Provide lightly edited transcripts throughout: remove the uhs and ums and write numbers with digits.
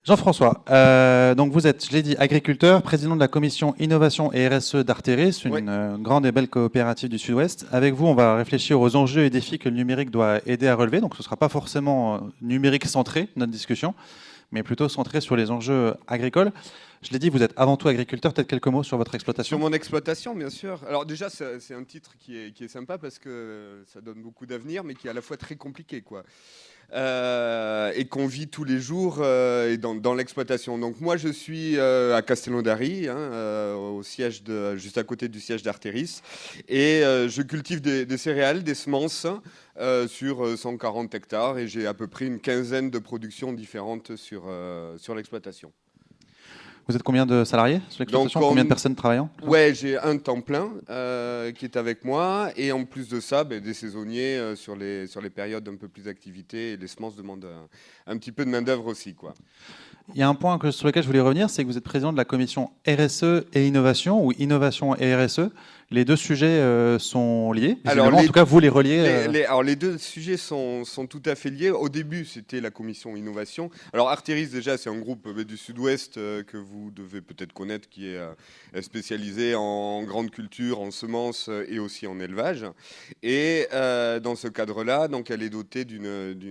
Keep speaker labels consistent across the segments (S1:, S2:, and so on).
S1: Jean-François, donc vous êtes, je l'ai dit, agriculteur, président de la commission innovation et RSE d'Arteris,
S2: Oui.
S1: une grande et belle coopérative du Sud-Ouest. Avec vous, on va réfléchir aux enjeux et défis que le numérique doit aider à relever. Donc ce ne sera pas forcément numérique centré, notre discussion, mais plutôt centré sur les enjeux agricoles. Je l'ai dit, vous êtes avant tout agriculteur. Peut-être quelques mots sur votre
S2: Sur
S1: exploitation.
S2: mon exploitation, bien sûr. Alors déjà, c'est un titre qui est sympa parce que ça donne beaucoup d'avenir, mais qui est à la fois très compliqué, quoi. Et qu'on vit tous les jours et dans l'exploitation. Donc moi, je suis à Castellon-d'Ary, hein, au siège juste à côté du siège d'Arteris, et je cultive des céréales, des semences sur 140 hectares, et j'ai à peu près une quinzaine de productions différentes sur l'exploitation.
S1: Vous êtes combien de salariés sur l'exploitation? Combien de personnes travaillant?
S2: Ouais, j'ai un temps plein qui est avec moi, et en plus de ça, des saisonniers sur les périodes un peu plus d'activité, et les semences demandent un petit peu de main-d'œuvre aussi, quoi.
S1: Il y a un point sur lequel je voulais revenir, c'est que vous êtes président de la commission RSE et innovation, ou innovation et RSE. Les deux sujets sont liés.
S2: Alors,
S1: en tout cas, vous les reliez.
S2: Alors, les deux sujets sont tout à fait liés. Au début, c'était la commission innovation. Alors, Arteris, déjà, c'est un groupe du Sud-Ouest que vous devez peut-être connaître, qui est spécialisé en grande culture, en semences et aussi en élevage. Et dans ce cadre-là, donc, elle est dotée d'une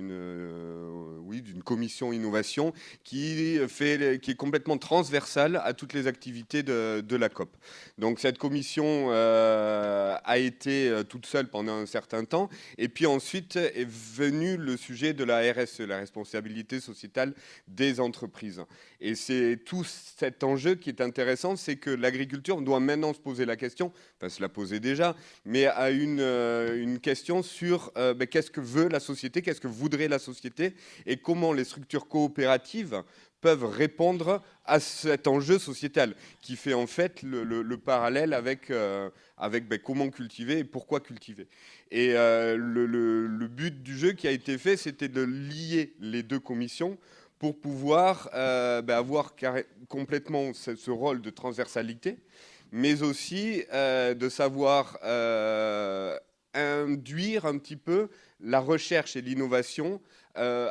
S2: commission innovation qui est complètement transversale à toutes les activités de la COP. Donc, cette commission a été toute seule pendant un certain temps, et puis ensuite est venu le sujet de la RSE, la responsabilité sociétale des entreprises. Et c'est tout cet enjeu qui est intéressant, c'est que l'agriculture doit maintenant se poser la question, enfin se la poser déjà, mais a une question sur qu'est-ce que veut la société, qu'est-ce que voudrait la société, et comment les structures coopératives peuvent répondre à cet enjeu sociétal qui fait en fait le parallèle avec comment cultiver et pourquoi cultiver. Et le but du jeu qui a été fait, c'était de lier les deux commissions pour pouvoir avoir complètement ce rôle de transversalité, mais aussi de savoir induire un petit peu la recherche et l'innovation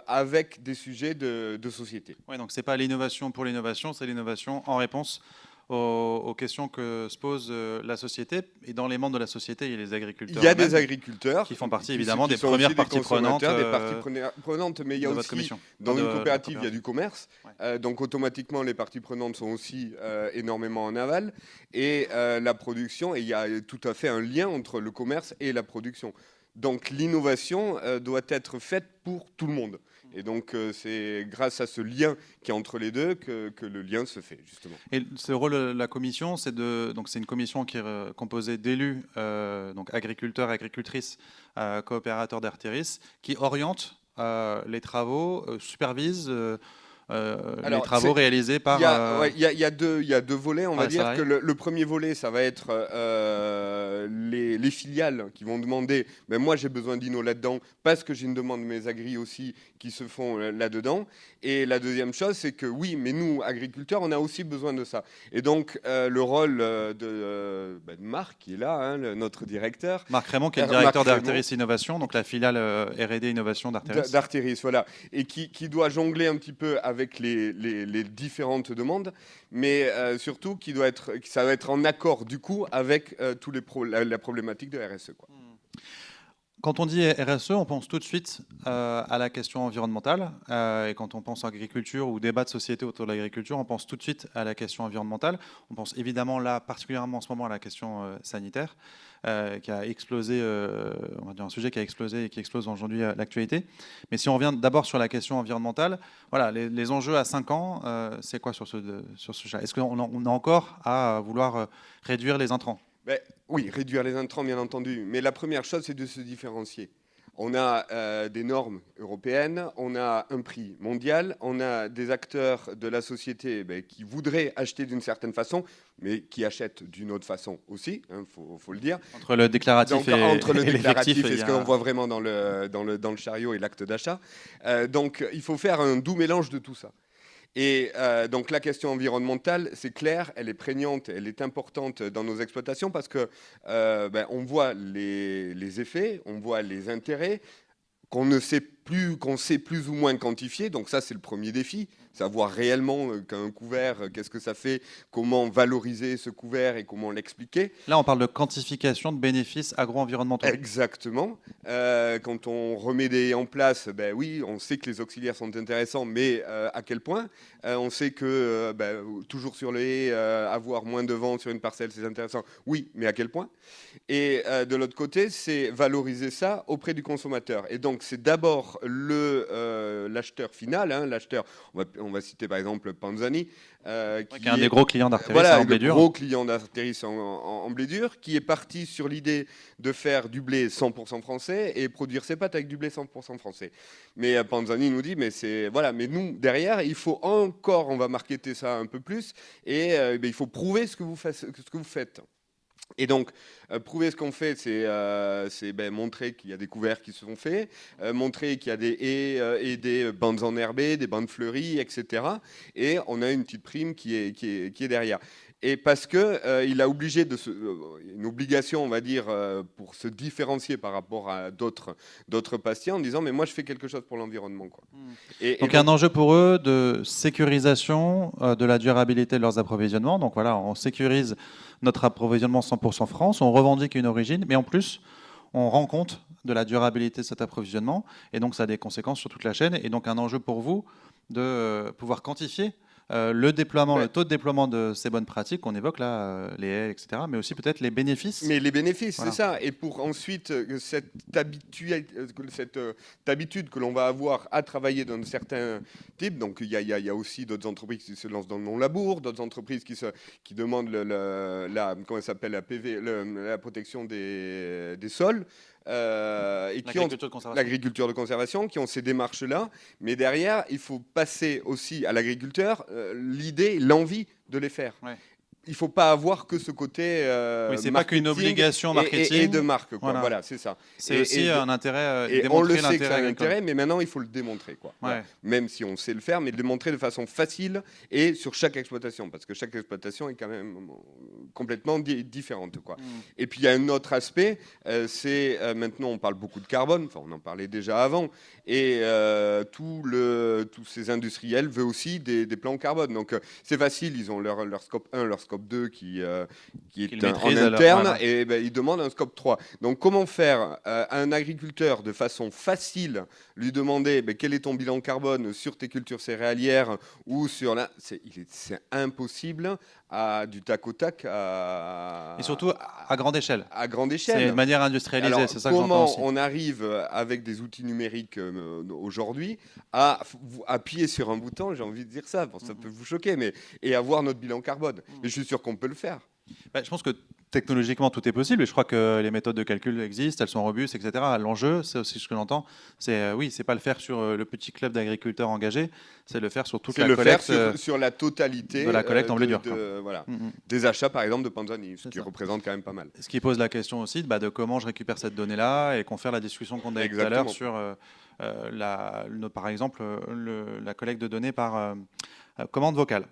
S2: avec des sujets de société.
S1: Oui, donc ce n'est pas l'innovation pour l'innovation, c'est l'innovation en réponse aux questions que se pose la société. Et dans les membres de la société, il y a les agriculteurs.
S2: Il y a des agriculteurs
S1: qui font partie évidemment des premières parties prenantes.
S2: Mais il y a aussi, dans une coopérative, il y a du commerce. Ouais. Donc automatiquement, les parties prenantes sont aussi énormément en aval. Et la production, et il y a tout à fait un lien entre le commerce et la production. Donc l'innovation doit être faite pour tout le monde. Et donc c'est grâce à ce lien qui est entre les deux que le lien se fait, justement.
S1: Et ce rôle de la commission, c'est une commission qui est composée d'élus, donc agriculteurs, agricultrices, coopérateurs d'Arteris, qui orientent les travaux, supervisent les travaux réalisés par...
S2: Il y a deux volets, on va dire que le premier volet, ça va être les filiales qui vont demander, moi j'ai besoin d'Inno là-dedans, parce que j'ai une demande de mes agris aussi qui se font là-dedans. Et la deuxième chose, c'est que oui, mais nous, agriculteurs, on a aussi besoin de ça. Et donc le rôle de Marc, qui est là, hein, notre directeur.
S1: Marc Raymond, qui est le directeur d'Arteris Innovation, donc la filiale R&D Innovation d'Arteris.
S2: D'Arteris, voilà. Et qui doit jongler un petit peu avec les différentes demandes, mais surtout ça va être en accord du coup avec la problématique de RSE, quoi.
S1: Quand on dit RSE, on pense tout de suite à la question environnementale. Et quand on pense agriculture ou débat de société autour de l'agriculture, on pense tout de suite à la question environnementale. On pense évidemment là, particulièrement en ce moment, à la question sanitaire, qui a explosé, on va dire un sujet qui a explosé et qui explose aujourd'hui l'actualité. Mais si on revient d'abord sur la question environnementale, voilà, les enjeux à 5 ans, c'est quoi sur ce sujet? Est-ce qu'on a encore à vouloir réduire les intrants?
S2: Oui, réduire les intrants, bien entendu. Mais la première chose, c'est de se différencier. On a des normes européennes, on a un prix mondial, on a des acteurs de la société qui voudraient acheter d'une certaine façon, mais qui achètent d'une autre façon aussi, faut le dire.
S1: Entre le déclaratif
S2: entre le déclaratif et ce qu'on voit vraiment dans le chariot et l'acte d'achat. Donc il faut faire un doux mélange de tout ça. Et donc la question environnementale, c'est clair, elle est prégnante, elle est importante dans nos exploitations parce que on voit les effets, on voit les intérêts qu'on ne sait qu'on sait plus ou moins quantifier, donc ça c'est le premier défi, savoir réellement qu'un couvert, qu'est-ce que ça fait, comment valoriser ce couvert et comment l'expliquer.
S1: Là, on parle de quantification de bénéfices agro-environnementaux.
S2: Exactement. Quand on remet en place, ben oui, on sait que les auxiliaires sont intéressants, mais à quel point on sait que toujours sur les haies, avoir moins de vent sur une parcelle, c'est intéressant. Oui, mais à quel point? Et de l'autre côté, c'est valoriser ça auprès du consommateur. Et donc, c'est d'abord l'acheteur final, hein, l'acheteur. On va citer par exemple Panzani,
S1: qui est un des gros clients d'Arteris en blé dur.
S2: Gros client d'Arteris en blé dur, qui est parti sur l'idée de faire du blé 100% français et produire ses pâtes avec du blé 100% français. Mais Panzani nous dit, mais nous derrière, il faut encore, on va marketer ça un peu plus, et il faut prouver ce que vous faites. Et donc, prouver ce qu'on fait, c'est montrer qu'il y a des couverts qui se sont faits, montrer qu'il y a des haies et des bandes enherbées, des bandes fleuries, etc. Et on a une petite prime qui est derrière. Et parce qu'il a une obligation, on va dire, pour se différencier par rapport à d'autres patients, en disant, mais moi, je fais quelque chose pour l'environnement, quoi.
S1: Donc, il y a un enjeu pour eux de sécurisation de la durabilité de leurs approvisionnements. Donc, voilà, on sécurise notre approvisionnement 100% France, on revendique une origine, mais en plus, on rend compte de la durabilité de cet approvisionnement. Et donc, ça a des conséquences sur toute la chaîne. Et donc, un enjeu pour vous de pouvoir quantifier le taux de déploiement de ces bonnes pratiques qu'on évoque là, les haies, etc., mais aussi peut-être les bénéfices.
S2: Mais les bénéfices, voilà. C'est ça. Et pour ensuite, cette habitude que l'on va avoir à travailler dans certains types, donc il y a aussi d'autres entreprises qui se lancent dans le non-labour, d'autres entreprises qui demandent la protection des sols. Et qui ont l'agriculture de conservation, qui ont ces démarches-là. Mais derrière, il faut passer aussi à l'agriculteur l'idée, l'envie de les faire. Ouais. Il ne faut pas avoir que ce côté
S1: c'est pas qu'une obligation marketing
S2: et de marque. Quoi. Voilà, c'est ça.
S1: C'est aussi un intérêt.
S2: Et on le sait que c'est un intérêt, mais maintenant il faut le démontrer. Quoi.
S1: Ouais.
S2: Voilà. Même si on sait le faire, mais le démontrer de façon facile et sur chaque exploitation, parce que chaque exploitation est quand même complètement différente. Quoi. Et puis il y a un autre aspect, c'est maintenant on parle beaucoup de carbone, enfin on en parlait déjà avant, et tous ces industriels veulent aussi des plans carbone. Donc c'est facile, ils ont leur scope 1, leur scope 2 qui est en interne, et ils demandent un scope 3. Donc comment faire à un agriculteur de façon facile, lui demander quel est ton bilan carbone sur tes cultures céréalières ou sur c'est impossible du tac au tac.
S1: Et surtout à grande échelle.
S2: À grande échelle.
S1: C'est de manière industrialisée.
S2: Alors,
S1: c'est ça
S2: comment on arrive avec des outils numériques aujourd'hui à appuyer sur un bouton, j'ai envie de dire ça, bon, ça peut vous choquer, et avoir notre bilan carbone. Mais je suis sûr qu'on peut le faire.
S1: Je pense que technologiquement, tout est possible et je crois que les méthodes de calcul existent, elles sont robustes, etc. L'enjeu, c'est aussi ce que j'entends, c'est c'est pas le faire sur le petit club d'agriculteurs engagés, c'est le faire sur toute la collecte.
S2: Sur la totalité
S1: de la collecte en blé dur.
S2: Des achats, par exemple, de Panzani, ce qui représente quand même pas mal.
S1: Ce qui pose la question aussi de comment je récupère cette donnée-là et confère la discussion qu'on a eu tout à l'heure sur, par exemple, la collecte de données par commande vocale.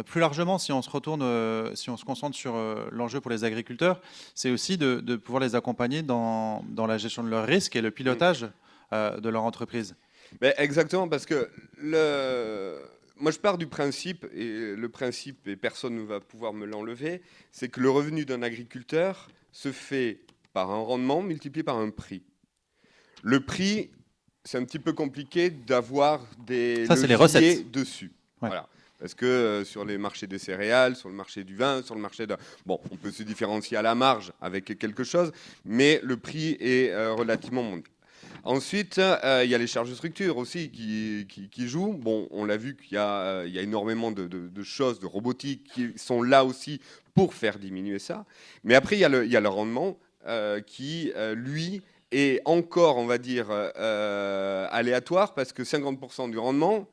S1: Plus largement, si on se concentre sur l'enjeu pour les agriculteurs, c'est aussi de pouvoir les accompagner dans la gestion de leurs risques et le pilotage de leur entreprise.
S2: Exactement, parce que moi je pars du principe, et personne ne va pouvoir me l'enlever, c'est que le revenu d'un agriculteur se fait par un rendement multiplié par un prix. Le prix, c'est un petit peu compliqué d'avoir des leviers dessus. Ouais. Voilà. Parce que sur les marchés des céréales, sur le marché du vin, sur le marché de... Bon, on peut se différencier à la marge avec quelque chose, mais le prix est relativement monté. Ensuite, il y a les charges de structure aussi qui jouent. Bon, on l'a vu qu'il y a énormément de choses, de robotique qui sont là aussi pour faire diminuer ça. Mais après, il y a le rendement qui, lui, est encore, on va dire, aléatoire parce que 50% du rendement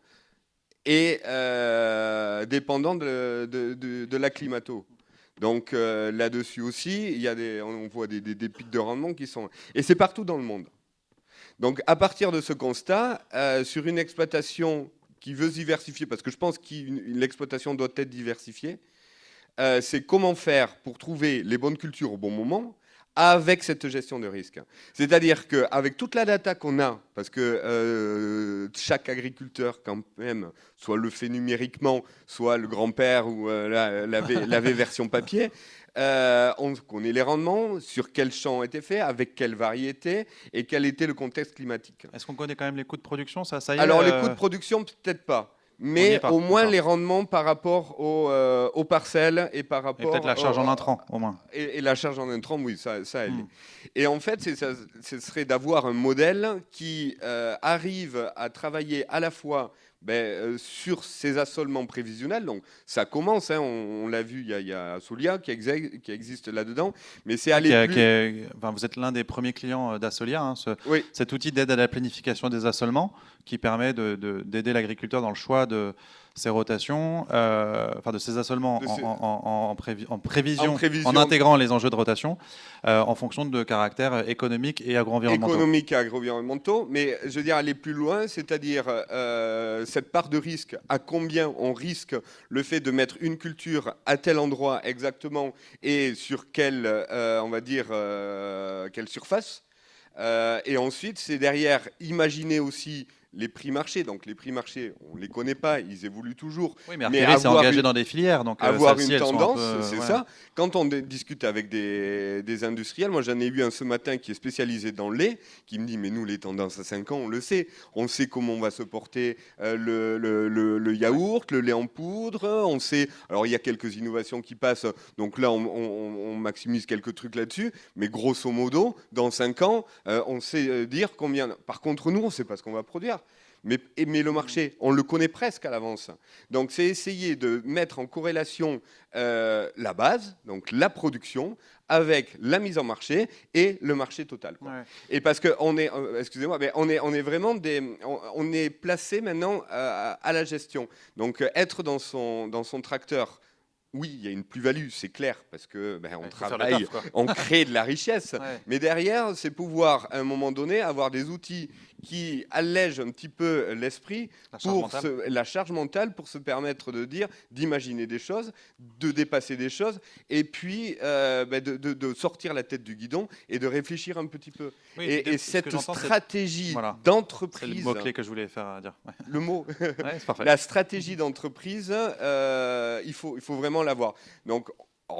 S2: est dépendant de la climato. Donc là-dessus aussi, on voit des pics de rendement qui sont... Et c'est partout dans le monde. Donc à partir de ce constat, sur une exploitation qui veut se diversifier, parce que je pense que l'exploitation doit être diversifiée, c'est comment faire pour trouver les bonnes cultures au bon moment, avec cette gestion de risque. C'est-à-dire qu'avec toute la data qu'on a, parce que chaque agriculteur quand même, soit le fait numériquement, soit le grand-père ou l'avait version papier, on connaît les rendements, sur quel champ ont été faits, avec quelle variété et quel était le contexte climatique.
S1: Est-ce qu'on connaît quand même les coûts de production, ça y est,
S2: Alors les coûts de production, peut-être pas. Mais au moins les rendements par rapport aux parcelles et par rapport...
S1: Et peut-être la charge en intrant, au moins.
S2: Et la charge en intrant, oui, ça elle est. Et en fait, ce serait d'avoir un modèle qui arrive à travailler à la fois sur ces assolements prévisionnels. Donc ça commence, hein, on l'a vu, il y a Assolia qui existe là-dedans, mais c'est aller plus...
S1: vous êtes l'un des premiers clients d'Assolia, hein,
S2: Oui.
S1: cet outil d'aide à la planification des assolements qui permet d'aider l'agriculteur dans le choix de ses rotations, de ses assolements en prévision, en intégrant les enjeux de rotation en fonction de caractères économiques et agro-environnementaux.
S2: Économiques et agro-environnementaux, mais je veux dire aller plus loin, c'est-à-dire cette part de risque, à combien on risque le fait de mettre une culture à tel endroit exactement et sur quelle, on va dire, quelle surface. Et ensuite, c'est derrière imaginer aussi les prix marchés. Donc les prix marchés, on ne les connaît pas, ils évoluent toujours.
S1: Oui, mais Arteri s'est engagé dans des filières. Donc
S2: avoir une tendance, c'est ça. Quand on discute avec des industriels, moi j'en ai eu un ce matin qui est spécialisé dans le lait, qui me dit, mais nous les tendances à 5 ans, on le sait. On sait comment on va se porter le yaourt, le lait en poudre, on sait... Alors il y a quelques innovations qui passent, donc là on maximise quelques trucs là-dessus, mais grosso modo, dans 5 ans, on sait dire combien... Par contre, nous, on ne sait pas ce qu'on va produire. Mais le marché, on le connaît presque à l'avance. Donc c'est essayer de mettre en corrélation la base, donc la production, avec la mise en marché et le marché total. Quoi. Ouais. Et parce qu'on est, excusez-moi, mais on est vraiment on est placé maintenant à la gestion. Donc être dans son tracteur. Oui, il y a une plus-value, c'est clair, parce que on travaille, on crée de la richesse. Ouais. Mais derrière, c'est pouvoir, à un moment donné, avoir des outils qui allègent un petit peu l'esprit, la charge mentale, pour se permettre de dire, d'imaginer des choses, de dépasser des choses, et puis de sortir la tête du guidon et de réfléchir un petit peu. Oui, et cette stratégie d'entreprise...
S1: C'est le mot-clé que je voulais faire dire. Ouais.
S2: Le mot
S1: c'est parfait.
S2: La stratégie d'entreprise, il faut vraiment l'avoir. Donc,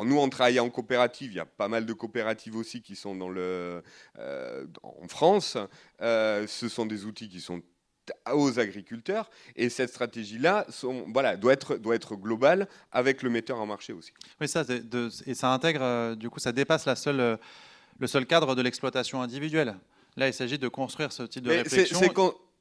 S2: nous, on travaille en coopérative. Il y a pas mal de coopératives aussi qui sont en France. Ce sont des outils qui sont aux agriculteurs. Et cette stratégie-là doit être globale avec le metteur en marché aussi.
S1: Oui, et ça intègre, du coup, ça dépasse le seul cadre de l'exploitation individuelle. Là, il s'agit de construire ce type de réflexion.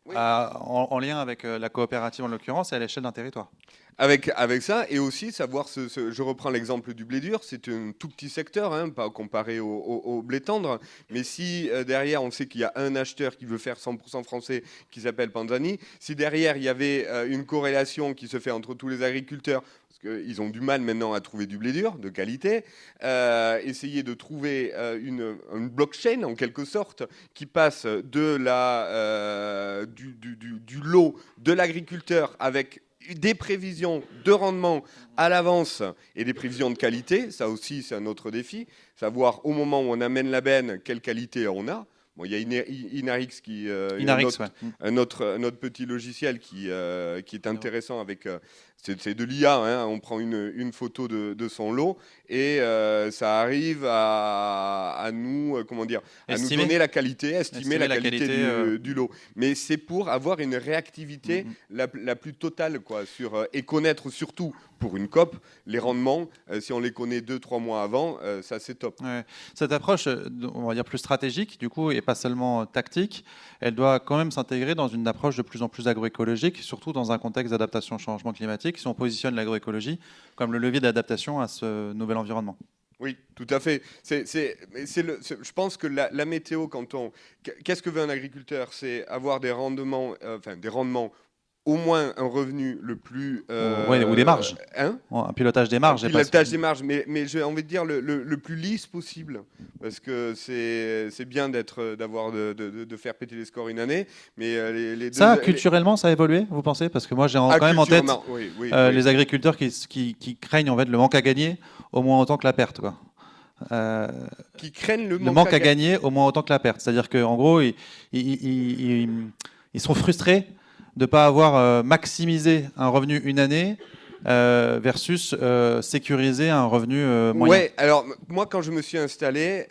S1: Oui. En lien avec la coopérative en l'occurrence et à l'échelle d'un territoire.
S2: Avec ça, et aussi savoir, je reprends l'exemple du blé dur, c'est un tout petit secteur, hein, pas comparé au blé tendre, mais si derrière on sait qu'il y a un acheteur qui veut faire 100% français qui s'appelle Panzani, si derrière il y avait une corrélation qui se fait entre tous les agriculteurs, parce qu'ils ont du mal maintenant à trouver du blé dur de qualité, essayer de trouver une blockchain en quelque sorte qui passe de du lot de l'agriculteur avec des prévisions de rendement à l'avance et des prévisions de qualité, ça aussi c'est un autre défi, savoir au moment où on amène la benne quelle qualité on a. Bon, il y a Inarix qui un autre petit logiciel qui est intéressant avec c'est de l'IA, hein, on prend une photo de son lot et ça arrive à nous nous donner la qualité, estimer la qualité du lot. Mais c'est pour avoir une réactivité la plus totale quoi, et connaître surtout pour une COP les rendements. Si on les connaît 2-3 mois avant, ça c'est top.
S1: Ouais. Cette approche, on va dire plus stratégique du coup, et pas seulement tactique, elle doit quand même s'intégrer dans une approche de plus en plus agroécologique, surtout dans un contexte d'adaptation au changement climatique, si on positionne l'agroécologie comme le levier d'adaptation à ce nouvel environnement.
S2: Oui, tout à fait. Je pense que la météo, qu'est-ce que veut un agriculteur? C'est avoir des rendements, au moins un revenu le plus...
S1: ou des marges. Un pilotage des marges.
S2: Un pilotage des marges, mais j'ai envie de dire le plus lisse possible. Parce que c'est bien de faire péter les scores une année. Mais
S1: culturellement, ça a évolué, vous pensez? Parce que moi, j'ai quand même en tête les agriculteurs qui craignent en fait, le manque à gagner au moins autant que la perte. Quoi.
S2: Qui craignent le
S1: le manque à gagner au moins autant que la perte. C'est-à-dire qu'en gros, ils sont frustrés de ne pas avoir maximisé un revenu une année versus sécuriser un revenu moyen.
S2: Ouais, alors moi quand je me suis installé,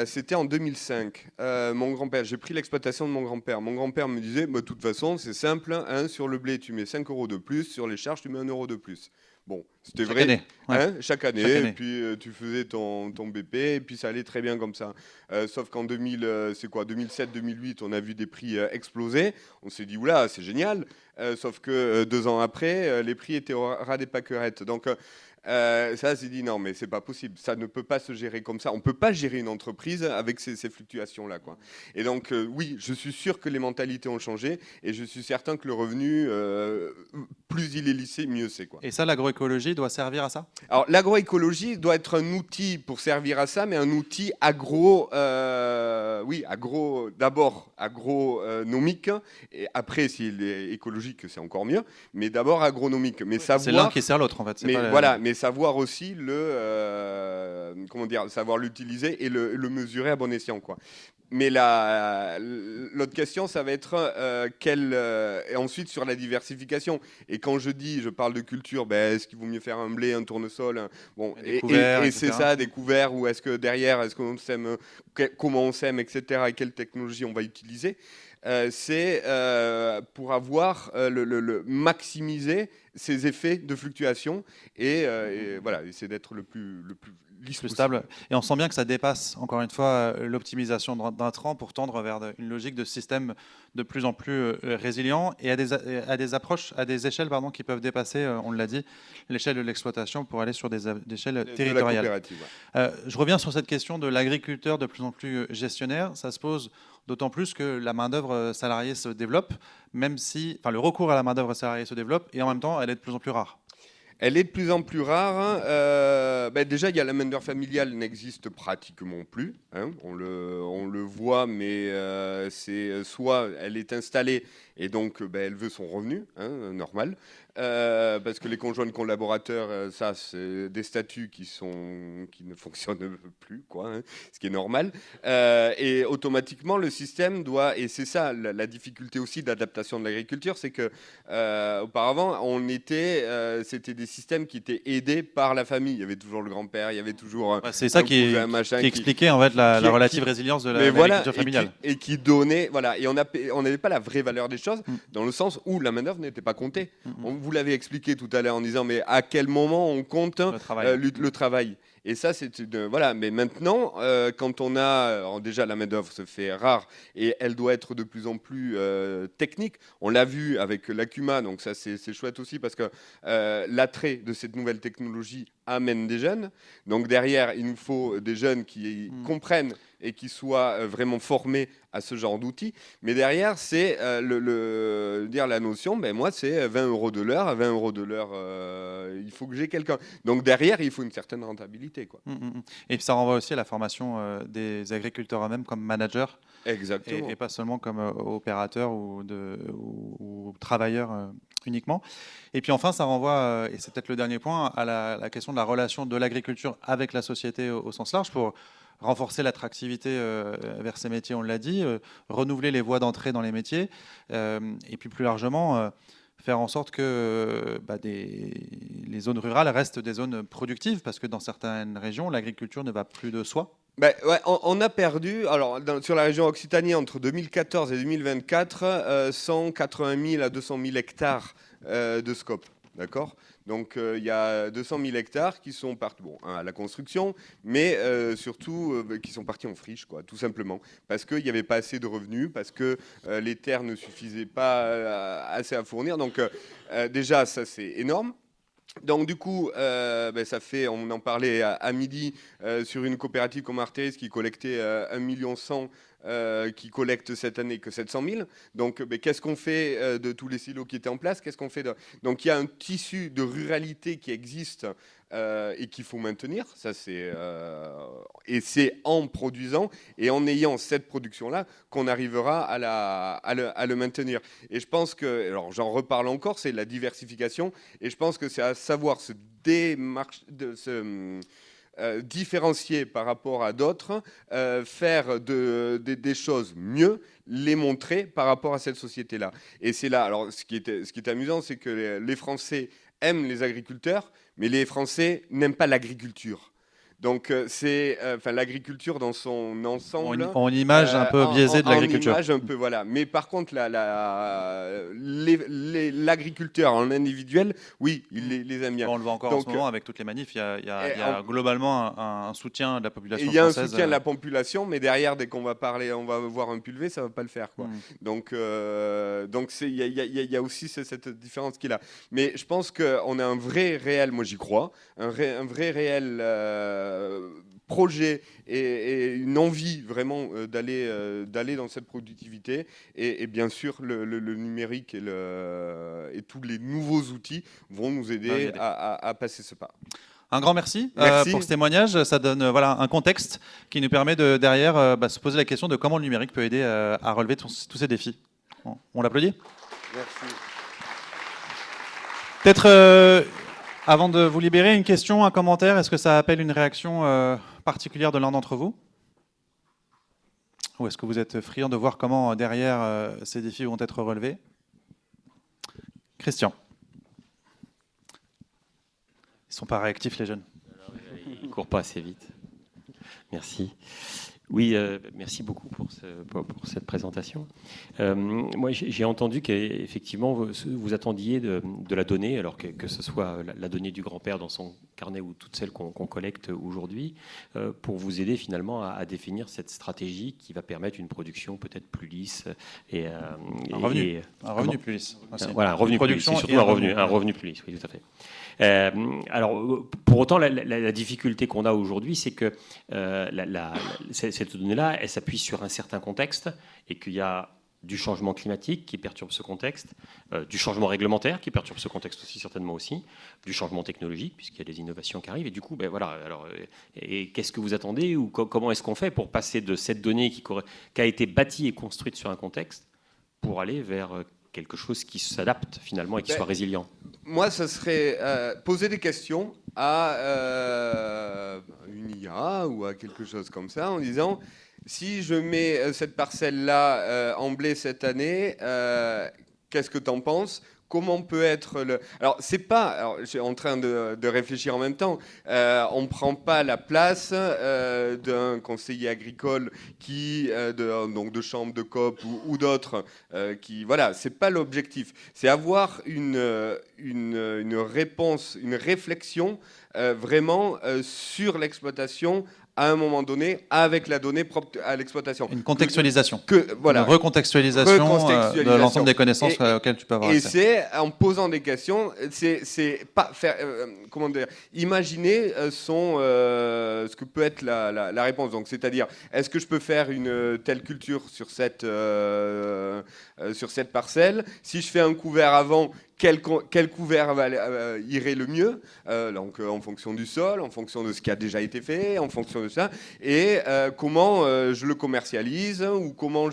S2: c'était en 2005. Mon grand-père, j'ai pris l'exploitation de mon grand-père. Mon grand-père me disait, bah, de toute façon, c'est simple, hein, sur le blé, tu mets 5 euros de plus, sur les charges, tu mets 1 euro de plus. Bon, c'était
S1: Chaque
S2: vrai,
S1: année. Ouais.
S2: hein, chaque année,
S1: Chaque année.
S2: et puis tu faisais ton BP, et puis ça allait très bien comme ça. Sauf qu'en 2007-2008, on a vu des prix exploser. On s'est dit, oula, c'est génial. Sauf que 2 ans après, les prix étaient au ras des pâquerettes. Donc, ça, j'ai dit non, mais c'est pas possible. Ça ne peut pas se gérer comme ça. On peut pas gérer une entreprise avec ces fluctuations-là, quoi. Et donc, oui, je suis sûr que les mentalités ont changé, et je suis certain que le revenu, plus il est lissé, mieux c'est, quoi.
S1: Et ça, l'agroécologie doit servir à ça?
S2: Alors, l'agroécologie doit être un outil pour servir à ça, mais un outil agro, oui, agro, d'abord agronomique, et après, s'il est écologique, c'est encore mieux, mais d'abord agronomique. Mais
S1: C'est l'un
S2: savoir,
S1: qui sert l'autre, en fait. C'est
S2: mais
S1: pas
S2: voilà, mais savoir aussi comment dire, savoir l'utiliser et le mesurer à bon escient, quoi. Mais l'autre question, ça va être et ensuite sur la diversification. Et quand je parle de culture, ben, est-ce qu'il vaut mieux faire un blé, un tournesol, bon,
S1: Des couverts,
S2: et c'est
S1: etc.
S2: ça, des couverts, ou est-ce que derrière, est-ce qu'on sème, comment on sème, etc., et quelle technologie on va utiliser, c'est pour avoir maximiser ces effets de fluctuation et voilà, essayer d'être le plus lisse
S1: plus
S2: possible.
S1: stable. Et on sent bien que ça dépasse, encore une fois, l'optimisation d'intrants pour tendre vers une logique de système de plus en plus résilient et à des approches, à des échelles pardon, qui peuvent dépasser, on l'a dit, l'échelle de l'exploitation pour aller sur des échelles
S2: De la
S1: territoriales.
S2: coopérative, ouais.
S1: Je reviens sur cette question de l'agriculteur de plus en plus gestionnaire. Ça se pose d'autant plus que la main-d'œuvre salariée se développe, même si, enfin, le recours à la main-d'œuvre salariée se développe et en même temps, elle est de plus en plus rare.
S2: Elle est de plus en plus rare. Ben déjà, il y a la main-d'œuvre familiale n'existe pratiquement plus, hein. On le voit, mais c'est soit elle est installée et donc ben, elle veut son revenu, hein, normal. Parce que les conjoints de collaborateurs, ça, c'est des statuts qui ne fonctionnent plus, quoi, hein, ce qui est normal. Et automatiquement, le système doit, et c'est ça la difficulté aussi d'adaptation de l'agriculture, c'est que auparavant, c'était des systèmes qui étaient aidés par la famille. Il y avait toujours le grand-père, il y avait toujours
S1: Ouais, c'est ça qui expliquait en fait la relative résilience de l'agriculture familiale.
S2: Et qui donnait, voilà, et on n'avait pas la vraie valeur des choses, dans le sens où la main-d'œuvre n'était pas comptée. Vous l'avez expliqué tout à l'heure en disant, mais à quel moment on compte le travail. Et ça, voilà. Mais maintenant, quand on a, alors déjà la main-d'œuvre se fait rare et elle doit être de plus en plus technique. On l'a vu avec l'Acuma, donc ça c'est chouette aussi parce que l'attrait de cette nouvelle technologie amène des jeunes. Donc derrière, il nous faut des jeunes qui comprennent et qui soient vraiment formés à ce genre d'outils. Mais derrière, c'est dire la notion, ben moi, c'est 20 euros de l'heure. À 20 euros de l'heure, il faut que j'ai quelqu'un. Donc derrière, il faut une certaine rentabilité, quoi.
S1: Et puis ça renvoie aussi à la formation des agriculteurs eux-mêmes comme managers.
S2: Exactement.
S1: Et pas seulement comme opérateurs ou travailleurs uniquement. Et puis enfin, ça renvoie, et c'est peut-être le dernier point, à la question de la relation de l'agriculture avec la société au sens large pour renforcer l'attractivité vers ces métiers, on l'a dit, renouveler les voies d'entrée dans les métiers, et puis plus largement faire en sorte que les zones rurales restent des zones productives, parce que dans certaines régions, l'agriculture ne va plus de soi.
S2: Ben, ouais, on a perdu, alors sur la région Occitanie, entre 2014 et 2024, 180 000 à 200 000 hectares de scope. D'accord. Donc il y a 200 000 hectares qui sont partis à la construction, mais surtout qui sont partis en friche, quoi, tout simplement. Parce qu'il n'y avait pas assez de revenus, parce que les terres ne suffisaient pas assez à fournir. Donc déjà, ça c'est énorme. Donc du coup, ça fait, on en parlait à midi, sur une coopérative comme Artéris qui collectait 1,1 million, qui collecte cette année que 700 000. Donc qu'est-ce qu'on fait de tous les silos qui étaient en place? Qu'est-ce qu'on fait Donc il y a un tissu de ruralité qui existe et qu'il faut maintenir. Ça, et c'est en produisant et en ayant cette production-là qu'on arrivera à le maintenir. Et je pense que, alors j'en reparle encore, c'est la diversification. Et je pense que c'est à savoir différencier par rapport à d'autres, faire des choses mieux, les montrer par rapport à cette société-là. Et c'est là, alors ce qui est amusant, c'est que les Français aiment les agriculteurs, mais les Français n'aiment pas l'agriculture. Donc c'est l'agriculture dans son ensemble.
S1: En image un peu biaisée de l'agriculture.
S2: En image un peu, voilà. Mais par contre, l'agriculteur en individuel, oui, il les aime bien.
S1: On le voit encore en ce moment avec toutes les manifs. Il y a globalement un soutien de la population française.
S2: Il y a un soutien de la population, mais derrière, dès qu'on va parler, on va voir un pulvé, ça ne va pas le faire, quoi. Donc il y a aussi cette différence qu'il a. Mais je pense qu'on a un vrai réel, moi j'y crois, un vrai réel projet et une envie vraiment d'aller dans cette productivité et bien sûr le numérique et tous les nouveaux outils vont nous aider à passer ce pas.
S1: Un grand merci, pour ce témoignage. Ça donne un contexte qui nous permet de derrière se poser la question de comment le numérique peut aider à relever tous ces défis. On l'applaudit.
S2: Merci.
S1: Peut-être avant de vous libérer, une question, un commentaire. Est-ce que ça appelle une réaction particulière de l'un d'entre vous? Ou est-ce que vous êtes friand de voir comment derrière ces défis vont être relevés? Christian. Ils ne sont pas réactifs, les jeunes.
S3: Ils ne courent pas assez vite. Merci. Oui, merci beaucoup pour cette présentation. Moi, j'ai entendu qu'effectivement, vous attendiez de la donnée, alors que ce soit la donnée du grand-père dans son carnet ou toutes celles qu'on collecte aujourd'hui, pour vous aider finalement à définir cette stratégie qui va permettre une production peut-être plus lisse.
S1: Un revenu plus lisse.
S3: Voilà, un revenu plus lisse, surtout un revenu plus lisse, oui, tout à fait. Alors, pour autant, la difficulté qu'on a aujourd'hui, c'est que cette donnée-là, elle s'appuie sur un certain contexte et qu'il y a du changement climatique qui perturbe ce contexte, du changement réglementaire qui perturbe ce contexte aussi certainement aussi, du changement technologique puisqu'il y a des innovations qui arrivent. Et du coup, qu'est-ce que vous attendez ou comment est-ce qu'on fait pour passer de cette donnée qui a été bâtie et construite sur un contexte pour aller vers quelque chose qui s'adapte finalement et qui soit résilient?
S2: Moi, ça serait poser des questions à une IA ou à quelque chose comme ça en disant si je mets cette parcelle-là en blé cette année, qu'est-ce que tu en penses? Comment peut être le... Alors, c'est pas... Alors, je suis en train de réfléchir en même temps. On ne prend pas la place d'un conseiller agricole donc de chambre de COP ou d'autres qui... Voilà, c'est pas l'objectif. C'est avoir une réponse, une réflexion vraiment sur l'exploitation à un moment donné, avec la donnée propre à l'exploitation.
S1: Une contextualisation.
S2: Une
S1: recontextualisation de l'ensemble des connaissances auxquelles tu peux avoir accès.
S2: Et c'est en posant des questions, c'est pas faire, comment dire, imaginer ce que peut être la réponse. Donc, c'est-à-dire, est-ce que je peux faire une telle culture sur cette parcelle? Si je fais un couvert avant, quel couvert irait le mieux, donc en fonction du sol, en fonction de ce qui a déjà été fait, en fonction de ça, et comment je le commercialise ou comment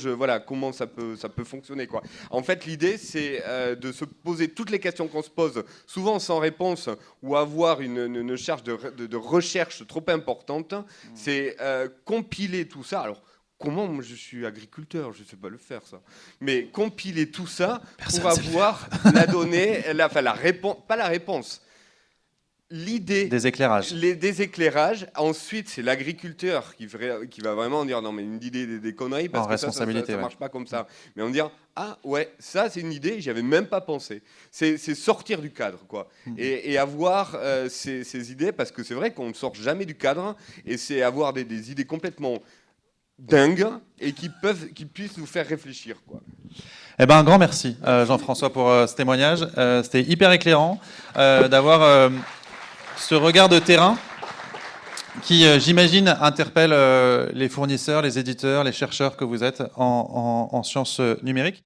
S2: ça peut fonctionner, quoi. En fait, l'idée c'est de se poser toutes les questions qu'on se pose, souvent sans réponse ou avoir une charge de recherche trop importante. C'est compiler tout ça. Alors, comment, moi je suis agriculteur, je ne sais pas le faire ça, mais compiler tout ça pour avoir la donnée, la réponse, pas la réponse, l'idée.
S1: Des éclairages.
S2: Des éclairages. Ensuite, c'est l'agriculteur qui va vraiment dire non, mais une idée des conneries, parce que ça ne marche pas comme ça. Mais on va dire ah ouais, ça c'est une idée, j'y avais même pas pensé. C'est sortir du cadre, quoi. Et avoir ces idées, parce que c'est vrai qu'on ne sort jamais du cadre, et c'est avoir des idées complètement dingue et qui puissent nous faire réfléchir, quoi.
S1: Eh ben, un grand merci, Jean-François, pour ce témoignage. C'était hyper éclairant d'avoir ce regard de terrain qui, j'imagine, interpelle les fournisseurs, les éditeurs, les chercheurs que vous êtes en sciences numériques.